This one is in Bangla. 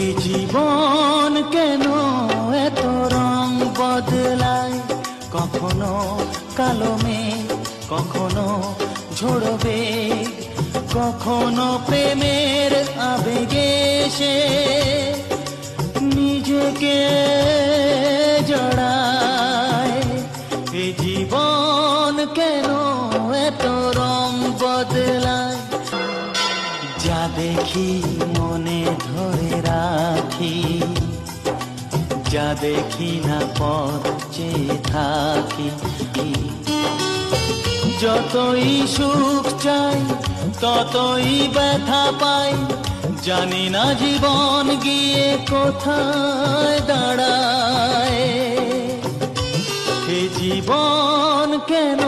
এই জীবন কেন এত রং বদলায়, কখনো কালো মেঘ, কখনো ঝরবে, কখনো প্রেমের আবেগে সে নিজেকে জড়ায়। এই জীবন কেন এত রং বদলায়, যা দেখি মনে ধরে রাখি, যা দেখি না পথ চেয়ে থাকি। যতই সুখ চাই ততই ব্যথা পাই, জানি না জীবন গিয়ে কোথায় দাঁড়ায়। এ জীবন কেন